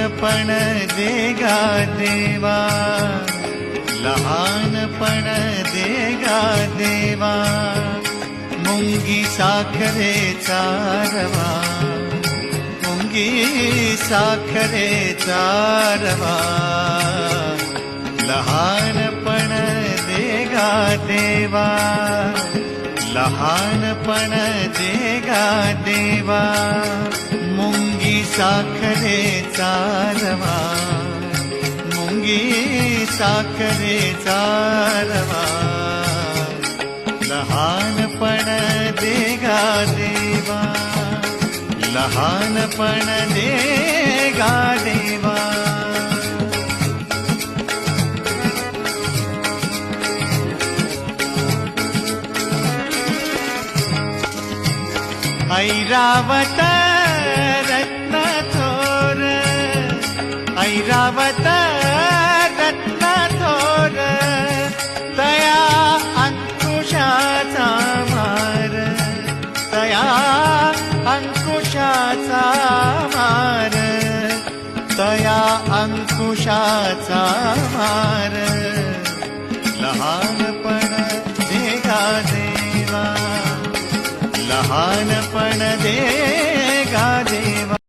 लहानपण देगा देवा, लहानपण देगा देवा, मुंगी साखरेचा रवा, मुंगी साखरेचा रवा, लहानपण देगा देवा, लहानपण देगा देवा, मुंगी साखरेचा रवा, मुंगी साखरेचा रवा, लहानपण देगा देवा, लहानपण देगा देवा. ऐरावत रत्न थोर, ऐरावत रत्न थोर, तया अंकुशाचा मार, तया अंकुशाचा मार, तया अंकुशाचा मार, लहानपण देगा देवा, लहानपण